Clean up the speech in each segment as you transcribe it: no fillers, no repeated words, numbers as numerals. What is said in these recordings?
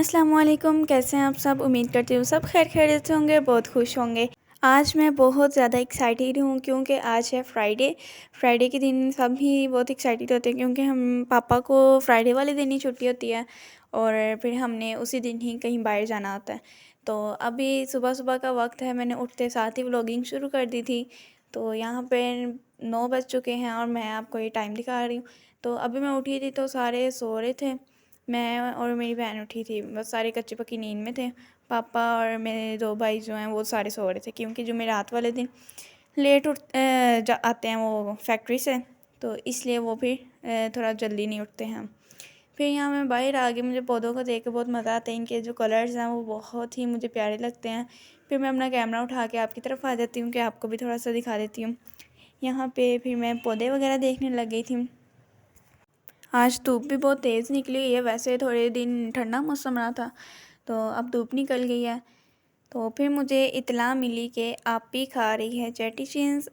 अस्सलाम वालेकुम, कैसे हैं आप सब। उम्मीद करती हूँ सब खैर खैरियत से होंगे, बहुत खुश होंगे। आज मैं बहुत ज़्यादा एक्साइटेड हूँ क्योंकि आज है फ्राइडे। फ्राइडे के दिन सभी बहुत एक्साइटेड होते हैं क्योंकि हम पापा को फ्राइडे वाले दिन ही छुट्टी होती है और फिर हमने उसी दिन ही कहीं बाहर जाना होता है। तो अभी सुबह सुबह का वक्त है, मैंने उठते साथ ही व्लॉगिंग शुरू कर दी थी। तो यहाँ पे 9 बज चुके हैं और मैं आपको ये टाइम दिखा रही हूँ। तो अभी मैं उठी थी तो सारे सो रहे थे, मैं और मेरी बहन उठी थी, बस सारे कच्ची पक्की नींद में थे। पापा और मेरे 2 भाई जो हैं वो सारे सो रहे थे क्योंकि जो मेरे रात वाले दिन लेट आते हैं वो फैक्ट्री से, तो इसलिए वो फिर थोड़ा जल्दी नहीं उठते हैं। फिर यहाँ मैं बाहर आ गई, मुझे पौधों को देख के बहुत मज़ा आता है, इनके जो कलर्स हैं वो बहुत ही मुझे प्यारे लगते हैं। फिर मैं अपना कैमरा उठा के आपकी तरफ आ जाती हूँ कि आपको भी थोड़ा सा दिखा देती हूँ। यहाँ पे फिर मैं पौधे वगैरह देखने लग गई थी। आज धूप भी बहुत तेज़ निकली हुई है, वैसे थोड़े दिन ठंडा मौसम रहा था तो अब धूप निकल गई है। तो फिर मुझे इत्तला मिली कि आपी खा रही है चैटी चीज़।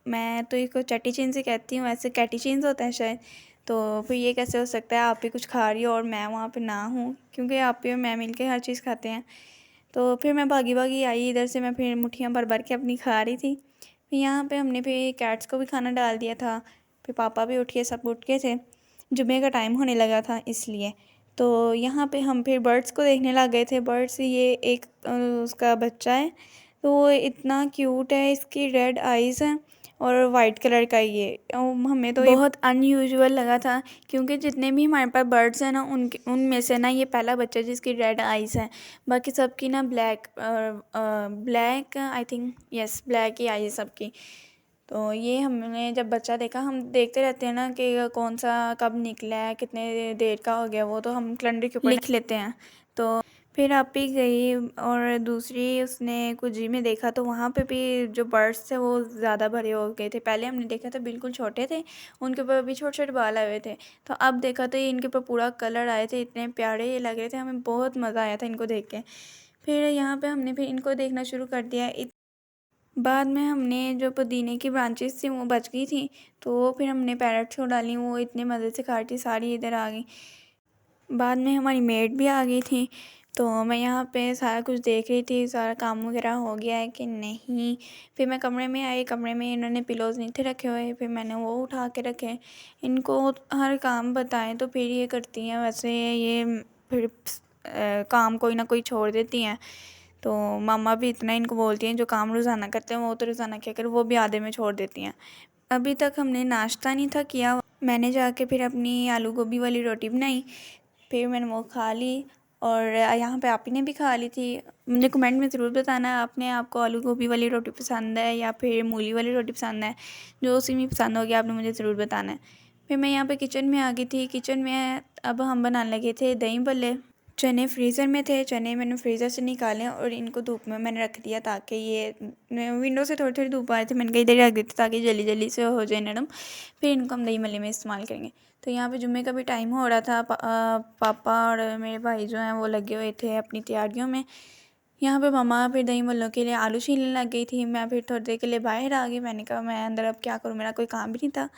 मैं तो इसको चैटी चीज़ ही कहती हूँ, वैसे कैटी चीज़ होता है शायद। तो फिर ये कैसे हो सकता है आप भी कुछ खा रही हो और मैं वहाँ पे ना हूँ, क्योंकि आप भी और मैं मिलके हर चीज़ खाते हैं। तो फिर मैं भागी भागी आई इधर से, मैं फिर मुट्ठियाँ भर भर के अपनी खा रही थी। फिर यहाँ पे हमने फिर कैट्स को भी खाना डाल दिया था। फिर पापा भी उठ के सब उठ गए थे, जुमे का टाइम होने लगा था इसलिए। तो यहाँ पे हम फिर बर्ड्स को देखने लग गए थे। बर्ड्स, ये एक उसका बच्चा है, तो वो इतना क्यूट है, इसकी रेड आइज़ हैं और वाइट कलर का ये। हमें तो बहुत अनयूजुअल लगा था क्योंकि जितने भी हमारे पास बर्ड्स हैं ना उनके उनमें से ना ये पहला बच्चा है जिसकी रेड आइज़ हैं। बाकी सबकी ना black black I think, yes black ही आई है सबकी। तो ये हमने जब बच्चा देखा, हम देखते रहते हैं ना कि कौन सा कब निकला है, कितने देर का हो गया, वो तो हम कैलेंडर के ऊपर लिख लेते हैं। तो फिर आप ही गई और दूसरी उसने कुछ जी में देखा तो वहाँ पे भी जो बर्ड्स थे वो ज़्यादा भरे हो गए थे। पहले हमने देखा था बिल्कुल छोटे थे, उनके ऊपर भी छोटे छोटे बाल आए हुए थे। तो अब देखा तो ये इनके ऊपर पूरा कलर आए थे, इतने प्यारे ये लग रहे थे, हमें बहुत मज़ा आया था इनको देख के। फिर यहाँ पे हमने फिर इनको देखना शुरू कर दिया। बाद में हमने जो पुदीने की ब्रांचेस थी वो बच गई थी, तो फिर हमने पैरट्स को डाली, वो इतने मज़े से खा रही थी, सारी इधर आ गई। बाद में हमारी मेड भी आ गई थी, तो मैं यहाँ पे सारा कुछ देख रही थी, सारा काम वगैरह हो गया है कि नहीं। फिर मैं कमरे में आई, कमरे में इन्होंने पिलोज़ नहीं थे रखे हुए, फिर मैंने वो उठा के रखे। इनको हर काम बताएं तो फिर ये करती हैं, वैसे ये फिर काम कोई ना कोई छोड़ देती हैं। तो मामा भी इतना इनको बोलती हैं, जो काम रोज़ाना करते हैं वो तो रोज़ाना क्या करें, वो भी आधे में छोड़ देती हैं। अभी तक हमने नाश्ता नहीं था किया, मैंने जाके फिर अपनी आलू गोभी वाली रोटी बनाई, फिर मैंने वो खा ली। और यहाँ पे आप ही ने भी खा ली थी। मुझे कमेंट में ज़रूर बताना आपको आलू गोभी वाली रोटी पसंद है या फिर मूली वाली रोटी पसंद है, जो उसी में पसंद होगी आपने मुझे ज़रूर बताना है। फिर मैं यहाँ पे किचन में आ गई थी। किचन में अब हम बनाने लगे थे दही भल्ले। चने फ्रीज़र में थे, चने मैंने फ्रीज़र से निकाले और इनको धूप में मैंने रख दिया ताकि ये विंडो से थोड़ी थोड़ी धूप आ रही थी, मैंने कहा इधर रख देती ताकि जल्दी जल्दी से हो जाए नरम। फिर इनको हम दही मल्ले में इस्तेमाल करेंगे। तो यहाँ पे जुम्मे का भी टाइम हो रहा था, पापा और मेरे भाई जो हैं वो लगे हुए थे अपनी तैयारियों में। यहाँ पे मम्मा फिर दही मल्लों के लिए आलू छीलने लग गई थी। मैं फिर थोड़ी देर के लिए बाहर आ गई, मैंने कहा मैं अंदर अब क्या करूँ, मेरा कोई काम भी नहीं था।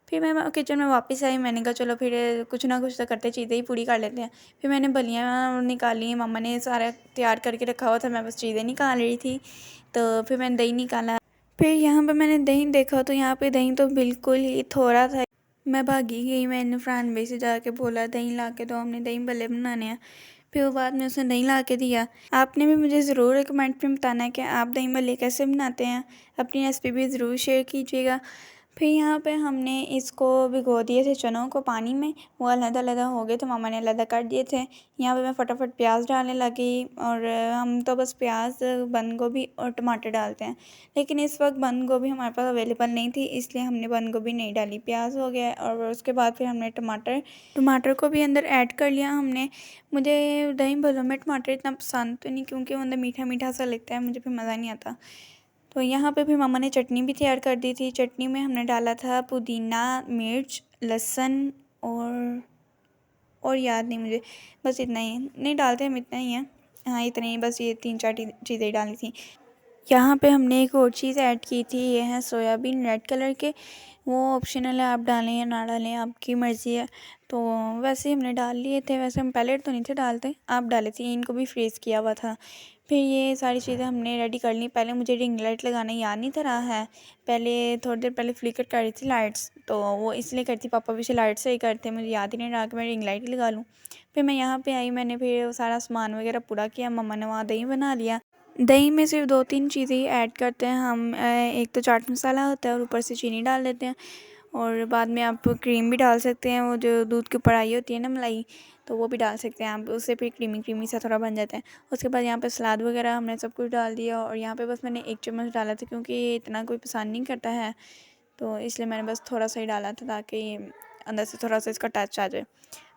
फिर मैं किचन में वापस आई, मैंने कहा चलो फिर कुछ ना कुछ तो करते, चीज़ें ही पूरी कर लेते हैं। फिर मैंने बलियाँ निकाली, मम्मा ने सारा तैयार करके रखा हुआ था, मैं बस चीज़ें निकाल रही थी। तो फिर मैंने दही निकाला। फिर यहाँ पे मैंने दही देखा तो यहाँ पे दही तो बिल्कुल ही थोड़ा था। मैं भागी गई, मैंने फरहान भाई से जाके बोला दही ला के दो, हमने दही भल्ले बनाने हैं। फिर वो बाद में उसने दही ला के दिया। आपने भी मुझे ज़रूर कमेंट में बताना है कि आप दही भल्ले कैसे बनाते हैं, अपनी रेसिपी भी ज़रूर शेयर कीजिएगा। फिर यहाँ पे हमने इसको भिगो दिए थे चनों को पानी में, वो अलग-अलग हो गए थे, मामा ने अलग कर दिए थे। यहाँ पे मैं फटाफट प्याज डालने लगी और हम तो बस प्याज, बंद गोभी और टमाटर डालते हैं, लेकिन इस वक्त बंद गोभी हमारे पास अवेलेबल नहीं थी इसलिए हमने बंद गोभी नहीं डाली। प्याज हो गया और उसके बाद फिर हमने टमाटर को भी अंदर ऐड कर लिया हमने। मुझे दही भल्लों में टमाटर इतना पसंद तो नहीं क्योंकि वो अंदर मीठा मीठा सा लगता है, मुझे फिर मज़ा नहीं आता। तो यहाँ पे फिर मम्मा ने चटनी भी तैयार कर दी थी। चटनी में हमने डाला था पुदीना, मिर्च, लहसुन और याद नहीं मुझे, बस इतना ही नहीं डालते हम, इतना ही है। हाँ इतना ही, बस ये 3-4 चीज़ें डाली थी। यहाँ पे हमने एक और चीज़ ऐड की थी, ये है सोयाबीन रेड कलर के। वो ऑप्शनल है, आप डालें या ना डालें आपकी मर्ज़ी है। तो वैसे ही हमने डाल लिए थे। वैसे हम पहले तो नहीं थे डालते, आप डाले थे, इनको भी फ्रीज़ किया हुआ था। फिर ये सारी चीज़ें हमने रेडी कर ली। पहले मुझे रिंग लाइट लगाना याद नहीं था रहा है। पहले थोड़ी देर पहले फ्लिकर कर रही थी लाइट्स, तो वो इसलिए करती, पापा पीछे लाइट से ही करते, मुझे याद ही नहीं रहा कि मैं रिंग लाइट ही लगा लूँ। फिर मैं यहाँ पे आई, मैंने फिर सारा सामान वगैरह पूरा किया। मम्मा ने वहाँ दही बना लिया। दही में सिर्फ 2-3 चीज़ें ही ऐड करते हैं हम। एक तो चाट मसाला होता है और ऊपर से चीनी डाल देते हैं, और बाद में आप क्रीम भी डाल सकते हैं, वो जो दूध के ऊपर आई होती है ना मलाई, तो वो भी डाल सकते हैं आप, उससे फिर क्रीमी क्रीमी सा थोड़ा बन जाता है। उसके बाद यहाँ पे सलाद वगैरह हमने सब कुछ डाल दिया, और यहाँ पे बस मैंने 1 चम्मच डाला था क्योंकि ये इतना कोई पसंद नहीं करता है, तो इसलिए मैंने बस थोड़ा सा ही डाला था ताकि अंदर से थोड़ा सा इसका टच आ जाए।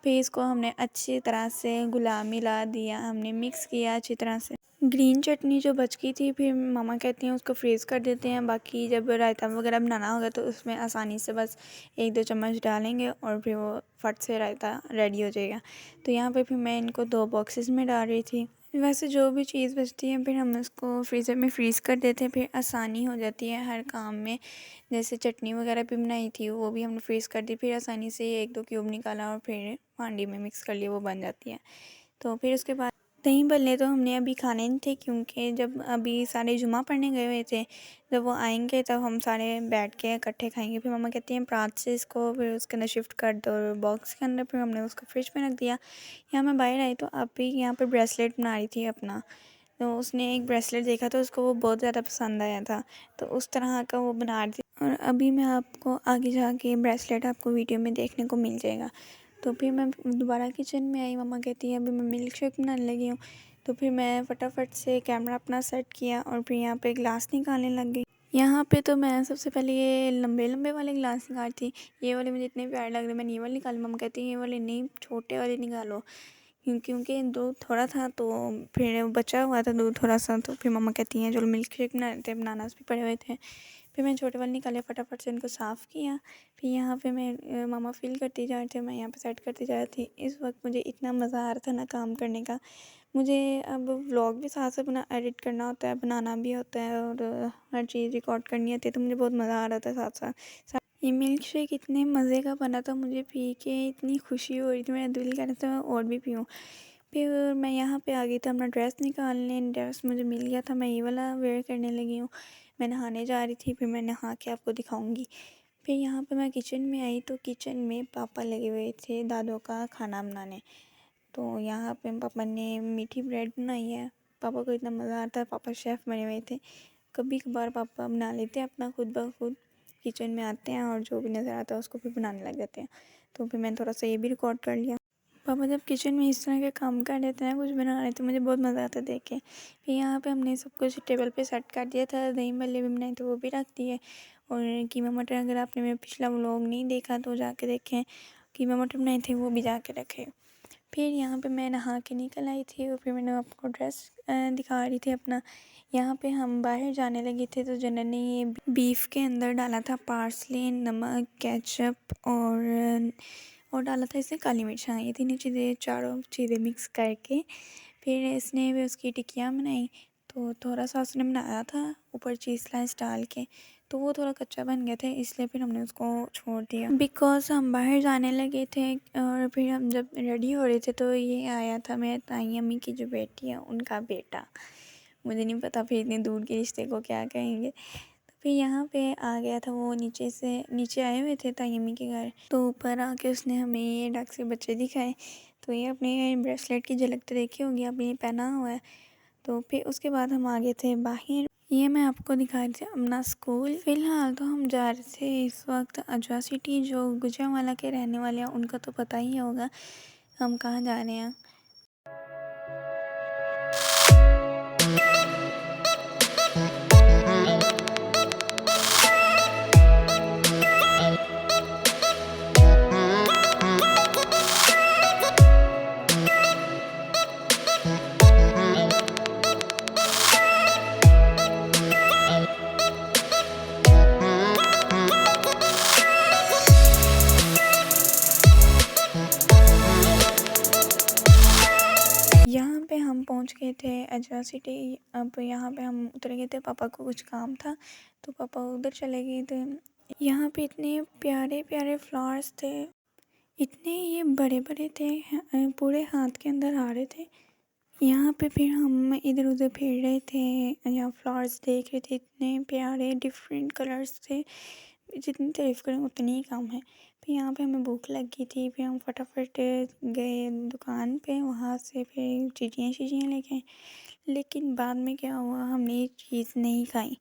फिर इसको हमने अच्छी तरह से गुलाब मिला दिया, हमने मिक्स किया अच्छी तरह से। ग्रीन चटनी जो बच गई थी, फिर मम्मा कहती हैं उसको फ्रीज़ कर देते हैं, बाकी जब रायता वगैरह बनाना होगा तो उसमें आसानी से बस 1-2 चम्मच डालेंगे और फिर वो फट से रायता रेडी हो जाएगा। तो यहाँ पे फिर मैं इनको 2 बॉक्सेस में डाल रही थी। वैसे जो भी चीज़ बचती है फिर हम उसको फ्रीज़र में फ्रीज़ कर देते हैं, फिर आसानी हो जाती है हर काम में। जैसे चटनी वगैरह भी बनाई थी, वो भी हमने फ्रीज़ कर दी, फिर आसानी से 1-2 क्यूब निकाला और फिर हांडी में मिक्स कर लिया, वो बन जाती है। तो फिर उसके बाद दही भल्ले तो हमने अभी खाने नहीं थे, क्योंकि जब अभी सारे जुमा पढ़ने गए हुए थे, जब वो आएंगे तब हम सारे बैठ के इकट्ठे खाएंगे। फिर मम्मा कहती हैं परात से इसको फिर उसके अंदर शिफ्ट कर दो बॉक्स के अंदर। फिर हमने उसको फ्रिज में रख दिया। यहाँ मैं बाहर आई तो अभी यहाँ पर ब्रेसलेट बना रही थी अपना, तो उसने एक ब्रेसलेट देखा तो उसको वो बहुत ज़्यादा पसंद आया था, तो उस तरह का वो बना रही थी। और अभी मैं आपको आगे जाके ब्रेसलेट आपको वीडियो में देखने को मिल जाएगा। तो फिर मैं दोबारा किचन में आई, मम्मा कहती है अभी मैं मिल्क शेक बनाने लगी हूँ। तो फिर मैं फटाफट से कैमरा अपना सेट किया और फिर यहाँ पे ग्लास निकालने लग गई। यहाँ पे तो मैं सबसे पहले ये लंबे लंबे वाले ग्लास निकाली थी। ये वाले मुझे इतने प्यारे लग रहे, मैंने ये वाले निकाले। मम्मा कहती है ये वाले नहीं, छोटे वाले निकालो, क्योंकि दूध थोड़ा था तो फिर बचा हुआ था दूध थोड़ा सा, तो फिर मम्मा कहती हैं चलो मिल्क शेक बना लेते हैं, बनानास भी पड़े हुए थे। फिर मैंने छोटे वाले निकाले, फटाफट से इनको साफ़ किया। फिर यहाँ पे मैं मामा फिल करती जा रही थी, मैं यहाँ पे सेट करती जा रही थी। इस वक्त मुझे इतना मज़ा आ रहा था ना काम करने का। मुझे अब व्लॉग भी साथ साथ बना एडिट करना होता है, बनाना भी होता है, और हर चीज़ रिकॉर्ड करनी होती है, तो मुझे बहुत मज़ा आ रहा था साथ साथ। ये मिल्क शेक इतने मज़े का बना था, मुझे पी के इतनी खुशी हो रही थी, मेरा दिल कर रहा था मैं और भी पीऊँ। फिर मैं यहाँ पे आ गई थी अपना ड्रेस निकालने। ड्रेस मुझे मिल गया था, मैं ये वाला वेयर करने लगी हूँ। मैं नहाने जा रही थी, फिर मैं नहा के आपको दिखाऊंगी। फिर यहाँ पे मैं किचन में आई तो किचन में पापा लगे हुए थे दादों का खाना बनाने। तो यहाँ पे पापा ने मीठी ब्रेड बनाई है। पापा को इतना मज़ा आता है, पापा शेफ़ बने हुए थे। कभी कभार पापा बना लेते हैं अपना खुद ब खुद, किचन में आते हैं और जो भी नज़र आता है उसको फिर बनाने लग जाते हैं। तो फिर मैंने थोड़ा सा ये भी रिकॉर्ड कर लिया। पापा जब किचन में इस तरह के काम कर लेते हैं, कुछ बना रहे थे, मुझे बहुत मज़ा आता है देख के। फिर यहाँ पे हमने सब कुछ टेबल पे सेट कर दिया था, दही भल्ले भी बनाए थे वो भी रख दिए, और कीमा मटर अगर आपने मेरा पिछला व्लॉग नहीं देखा तो जाके देखें, कीमा मटर बनाए थे वो भी जाके रखे। फिर यहाँ पे मैं नहा के निकल आई थी और फिर मैंने आपको ड्रेस दिखा रही थी अपना। यहाँ पे हम बाहर जाने लगे थे तो जनरल ने ये बीफ के अंदर डाला था पार्सले, नमक, केचप और डाला था इसने काली मिर्च। हाँ, ये तीनों चीज़ें, चारों चीज़ें मिक्स करके फिर इसने भी उसकी टिक्कियाँ बनाई। तो थोड़ा सा उसने बनाया था ऊपर चीज़ स्लाइस डाल के, तो वो थोड़ा कच्चा बन गया था, इसलिए फिर हमने उसको छोड़ दिया। बिकॉज़ हम बाहर जाने लगे थे और फिर हम जब रेडी हो रहे थे तो ये आया था मेरे ताई अम्मी की जो बेटी है उनका बेटा। मुझे नहीं पता फिर इतने दूर के रिश्ते को क्या कहेंगे। तो फिर यहाँ पे आ गया था वो, नीचे आए हुए थे ताई अम्मी के घर, तो ऊपर आके उसने हमें ये डक से बच्चे दिखाए। तो ये अपने ब्रेसलेट की झलक तो देखी होगी, आपने ये पहना हुआ है। तो फिर उसके बाद हम आ गए थे बाहर। ये मैं आपको दिखा रही थी अपना स्कूल। फ़िलहाल तो हम जा रहे थे इस वक्त अजवा सिटी, जो गुजरांवाला के रहने वाले हैं उनको तो पता ही होगा हम कहाँ जा रहे हैं। यहाँ पे हम पहुँच गए थे अजवा सिटी। अब यहाँ पे हम उतर गए थे, पापा को कुछ काम था तो पापा उधर चले गए थे। यहाँ पे इतने प्यारे प्यारे फ्लावर्स थे, इतने ये बड़े-बड़े थे, पूरे हाथ के अंदर आ रहे थे। यहाँ पे फिर हम इधर-उधर फिर रहे थे, यहाँ फ्लावर्स देख रहे थे, इतने प्यारे डिफरेंट कलर्स थे, जितनी तारीफ़ करें उतनी ही कम है। फिर यहाँ पे हमें भूख लगी थी, फिर हम फटाफट गए दुकान पे, वहाँ से फिर चीज़ियाँ लेके आए। लेकिन बाद में क्या हुआ, हमने ये चीज़ नहीं खाई।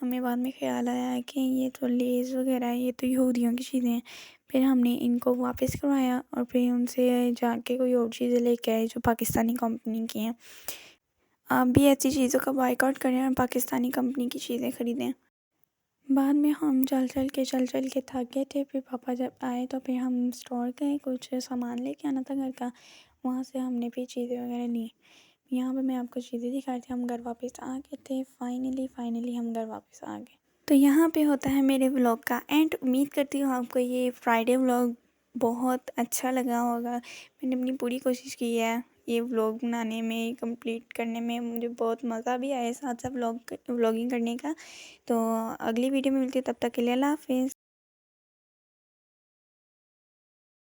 हमें बाद में ख़्याल आया कि ये तो लेज़ वग़ैरह है, ये तो यहूदियों की चीज़ें हैं। फिर हमने इनको वापस करवाया और फिर उनसे जाके कोई और चीज़ें लेके आए जो पाकिस्तानी कंपनी की हैं। आप भी ऐसी चीज़ों का बॉयकॉट करें और पाकिस्तानी कंपनी की चीज़ें ख़रीदें। बाद में हम चल के थक गए थे, फिर पापा जब आए तो फिर हम स्टोर गए, कुछ सामान लेके आना था घर का, वहाँ से हमने फिर चीज़ें वगैरह ली। यहाँ पे मैं आपको चीज़ें दिखा रही थी, हम घर वापस आ गए थे, फाइनली हम घर वापस आ गए। तो यहाँ पे होता है मेरे व्लॉग का एंड। उम्मीद करती हूँ आपको ये फ्राइडे व्लॉग बहुत अच्छा लगा होगा। मैंने अपनी पूरी कोशिश की है ये व्लॉग बनाने में, कंप्लीट करने में, मुझे बहुत मज़ा भी आया साथ साथ व्लॉगिंग करने का। तो अगली वीडियो में मिलती हूँ, तब तक के लिए अल्लाह हाफ़िज़।